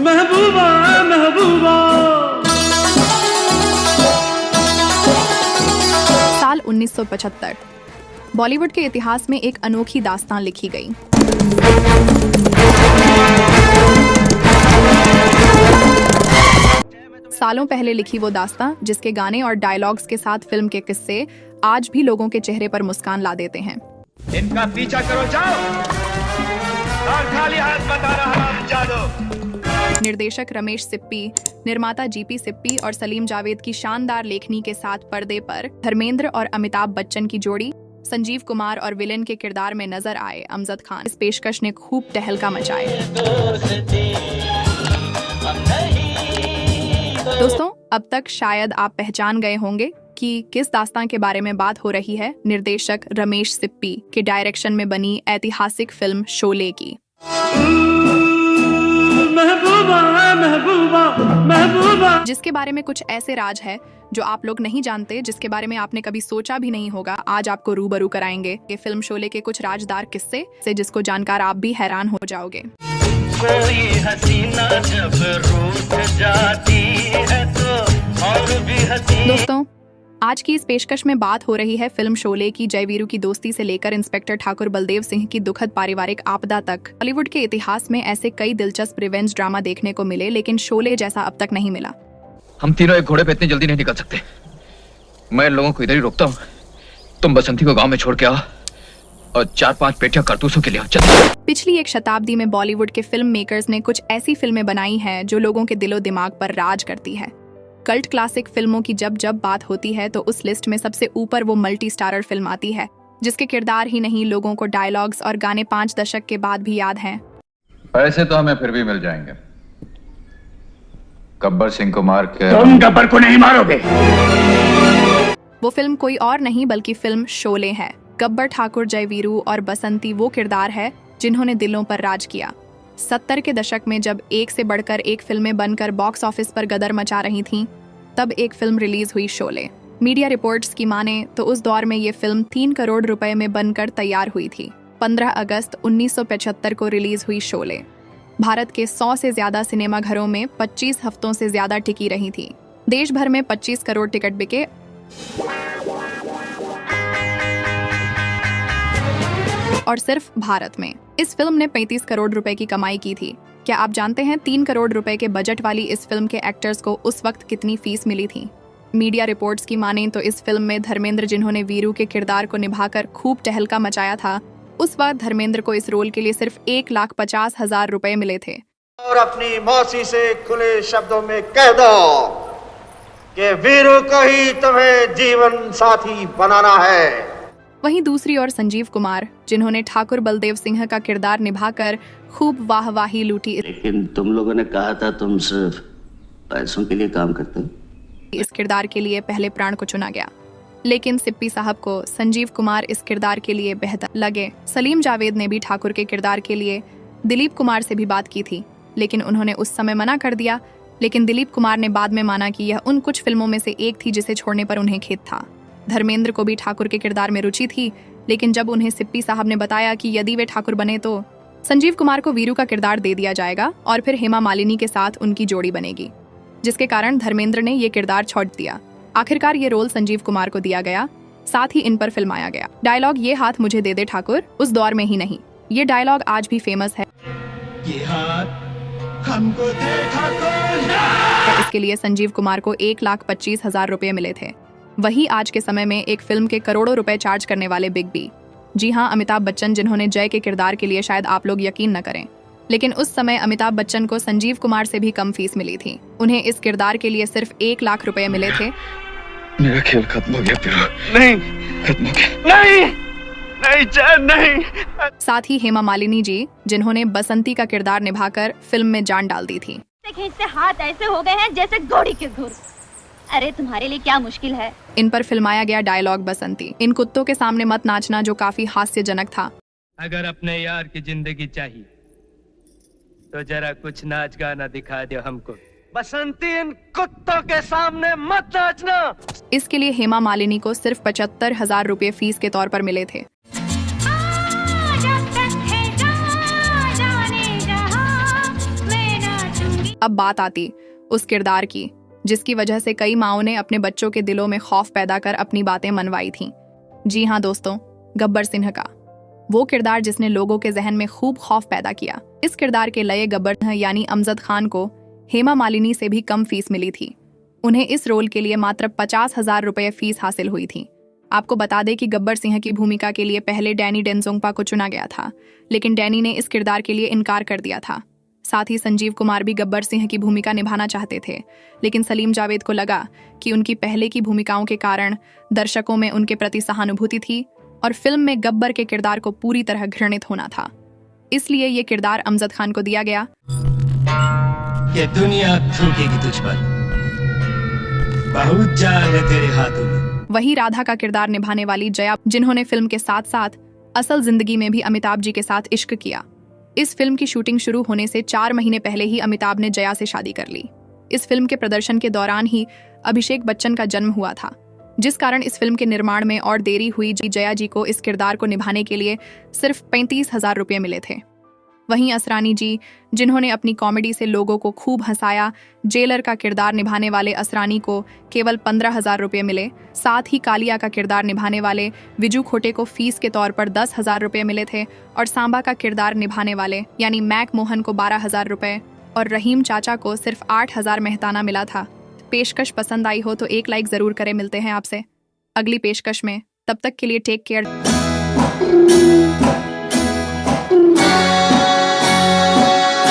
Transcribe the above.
महबूबा महबूबा। साल 1975 बॉलीवुड के इतिहास में एक अनोखी दास्तान लिखी गई। सालों पहले लिखी वो दास्तां जिसके गाने और डायलॉग्स के साथ फिल्म के किस्से आज भी लोगों के चेहरे पर मुस्कान ला देते हैं। इनका पीछा करो, जाओ और खाली हाथ मत आना हरामजादो। निर्देशक रमेश सिप्पी, निर्माता जीपी सिप्पी और सलीम जावेद की शानदार लेखनी के साथ पर्दे पर धर्मेंद्र और अमिताभ बच्चन की जोड़ी, संजीव कुमार और विलेन के किरदार में नजर आए अमजद खान। इस पेशकश ने खूब तहलका मचाए। दोस्तों, अब तक शायद आप पहचान गए होंगे कि किस दास्तान के बारे में बात हो रही है। निर्देशक रमेश सिप्पी के डायरेक्शन में बनी ऐतिहासिक फिल्म शोले की। महबूबा महबूबा महबूबा। जिसके बारे में कुछ ऐसे राज है जो आप लोग नहीं जानते, जिसके बारे में आपने कभी सोचा भी नहीं होगा। आज आपको रूबरू कराएंगे ये फिल्म शोले के कुछ राजदार किस्से से जिसको जानकर आप भी हैरान हो जाओगे। कोई हसीना जब रूठ जाती है तो और भी हसीन। दोस्तों, आज की इस पेशकश में बात हो रही है फिल्म शोले की। जयवीरू की दोस्ती से लेकर इंस्पेक्टर ठाकुर बलदेव सिंह की दुखद पारिवारिक आपदा तक बॉलीवुड के इतिहास में ऐसे कई दिलचस्प रिवेंज ड्रामा देखने को मिले, लेकिन शोले जैसा अब तक नहीं मिला। हम तीनों एक घोड़े पे इतनी जल्दी नहीं निकल सकते। मैं इन लोगों को इधर ही रोकता हूँ। तुम बसंती को गांव में छोड़ के आओ और 4-5 पेटियां कारतूसों के लिए आओ। चल। पिछली एक शताब्दी में बॉलीवुड के फिल्म मेकर्स ने कुछ ऐसी फिल्में बनाई हैं जो लोगों के दिलो दिमाग पर राज करती है। कल्ट क्लासिक फिल्मों की जब जब बात होती है तो उस लिस्ट में सबसे ऊपर वो मल्टी स्टारर फिल्म आती है जिसके किरदार ही नहीं, लोगों को डायलॉग्स और गाने 5 दशक के बाद भी याद हैं। पैसे तो हमें फिर भी मिल जाएंगे। गब्बर सिंह को मार के तुम गब्बर को नहीं मारोगे। वो फिल्म कोई और नहीं बल्कि फिल्म शोले है। गब्बर ठाकुर, जयवीरू और बसंती वो किरदार है जिन्होंने दिलों पर राज किया। 70 के दशक में जब एक से बढ़कर एक फिल्में बनकर बॉक्स ऑफिस पर गदर मचा रही थीं, तब एक फिल्म रिलीज हुई शोले। मीडिया रिपोर्ट्स की माने तो उस दौर में ये फिल्म 3 करोड़ रुपए में बनकर तैयार हुई थी। 15 अगस्त 1975 को रिलीज हुई शोले भारत के 100 से ज्यादा सिनेमा घरों में 25 हफ्तों से ज्यादा टिकी रही थी। देश भर में 25 करोड़ टिकट बिके। और सिर्फ भारत में इस फिल्म ने 35 करोड़ रुपए की कमाई की थी। क्या आप जानते हैं 3 करोड़ रुपए के बजट वाली इस फिल्म के एक्टर्स को उस वक्त कितनी फीस मिली थी? मीडिया रिपोर्ट्स की माने तो इस फिल्म में धर्मेंद्र, जिन्होंने वीरू के किरदार को निभाकर खूब तहलका मचाया था, उस वक्त धर्मेंद्र को इस रोल के लिए सिर्फ 1,50,000 रुपए मिले थे। और अपनी मौसी से खुले शब्दों में कह दो कि वीरू को ही तुम्हें जीवन साथी बनाना है। वहीं दूसरी ओर संजीव कुमार, जिन्होंने ठाकुर बलदेव सिंह का किरदार निभाकर खूब वाहवाही लूटी। लेकिन तुम लोगों ने कहा था तुम सिर्फ पैसों के लिए काम करते हो। इस किरदार के लिए पहले प्राण को चुना गया, लेकिन सिप्पी साहब को संजीव कुमार इस किरदार के लिए बेहतर लगे। सलीम जावेद ने भी ठाकुर के किरदार के लिए दिलीप कुमार से भी बात की थी, लेकिन उन्होंने उस समय मना कर दिया। लेकिन दिलीप कुमार ने बाद में माना कि यह उन कुछ फिल्मों में से एक थी जिसे छोड़ने पर उन्हें खेद था। धर्मेंद्र को भी ठाकुर के किरदार में रुचि थी, लेकिन जब उन्हें सिप्पी साहब ने बताया कि यदि वे ठाकुर बने तो संजीव कुमार को वीरू का किरदार दे दिया जाएगा और फिर हेमा मालिनी के साथ उनकी जोड़ी बनेगी, जिसके कारण धर्मेंद्र ने ये किरदार छोड़ दिया। आखिरकार ये रोल संजीव कुमार को दिया गया, साथ ही इन पर फिल्माया गया। डायलॉग "ये हाथ मुझे दे दे ठाकुर" उस दौर में ही नहीं, ये डायलॉग आज भी फेमस है। ये हाथ हमको दे ठाकुर। इसके लिए संजीव कुमार को 1,25,000 रुपए मिले थे। वही आज के समय में एक फिल्म के करोड़ों रुपए चार्ज करने वाले बिग बी, जी हाँ, अमिताभ बच्चन, जिन्होंने जय के किरदार के लिए शायद आप लोग यकीन न करें, लेकिन उस समय अमिताभ बच्चन को संजीव कुमार से भी कम फीस मिली थी। उन्हें इस किरदार के लिए सिर्फ 1 लाख रुपए मिले थे। मेरा खेल खत्म हो गया फिर। नहीं, खत्म हो गया। नहीं, नहीं जय, नहीं। साथ ही हेमा मालिनी जी, जिन्होंने बसंती का किरदार निभाकर फिल्म में जान डाल दी थी। खींचते हाथ ऐसे हो गए हैं जैसे घोड़ी के घुर। अरे तुम्हारे लिए क्या मुश्किल है। इन पर फिल्माया गया डायलॉग "बसंती, इन कुत्तों के सामने मत नाचना", जो काफी हास्यजनक था। अगर अपने यार की जिंदगी चाहिए तो जरा कुछ नाच गाना दिखा दो हमको। बसंती, इन कुत्तों के सामने मत नाचना। इसके लिए हेमा मालिनी को सिर्फ 75,000 रुपए फीस के तौर पर मिले थे। अब बात आती उस किरदार की जिसकी वजह से कई माँओं ने अपने बच्चों के दिलों में खौफ पैदा कर अपनी बातें मनवाई थीं। जी हाँ दोस्तों, गब्बर सिंह का वो किरदार जिसने लोगों के जहन में खूब खौफ पैदा किया। इस किरदार के लये गब्बर सिंह यानी अमजद खान को हेमा मालिनी से भी कम फीस मिली थी। उन्हें इस रोल के लिए मात्र 50,000 रुपये फीस हासिल हुई थी। आपको बता दें कि गब्बर सिंह की भूमिका के लिए पहले डैनी डेंजोंगपा को चुना गया था, लेकिन डैनी ने इस किरदार के लिए इनकार कर दिया था। साथ ही संजीव कुमार भी गब्बर सिंह की भूमिका निभाना चाहते थे, लेकिन सलीम जावेद को लगा कि उनकी पहले की भूमिकाओं के कारण दर्शकों में उनके प्रति सहानुभूति थी और फिल्म में गब्बर के किरदार को पूरी तरह घृणित होना था। इसलिए ये किरदार अमजद खान को दिया गया। ये दुनिया थूकेगी तुझ पर, बहुत जान है तेरे हाथों में। वही राधा का किरदार निभाने वाली जया, जिन्होंने फिल्म के साथ साथ असल जिंदगी में भी अमिताभ जी के साथ इश्क किया। इस फिल्म की शूटिंग शुरू होने से 4 महीने पहले ही अमिताभ ने जया से शादी कर ली। इस फिल्म के प्रदर्शन के दौरान ही अभिषेक बच्चन का जन्म हुआ था, जिस कारण इस फिल्म के निर्माण में और देरी हुई। जया जी को इस किरदार को निभाने के लिए सिर्फ 35,000 रुपये मिले थे। वहीं असरानी जी, जिन्होंने अपनी कॉमेडी से लोगों को खूब हंसाया, जेलर का किरदार निभाने वाले असरानी को केवल 15,000 रुपये मिले। साथ ही कालिया का किरदार निभाने वाले विजू खोटे को फीस के तौर पर 10,000 रुपये मिले थे और सांबा का किरदार निभाने वाले यानी मैक मोहन को 12,000 रुपये और रहीम चाचा को सिर्फ 8,000 मेहताना मिला था। पेशकश पसंद आई हो तो एक लाइक ज़रूर करें। मिलते हैं आपसे अगली पेशकश में, तब तक के लिए टेक केयर।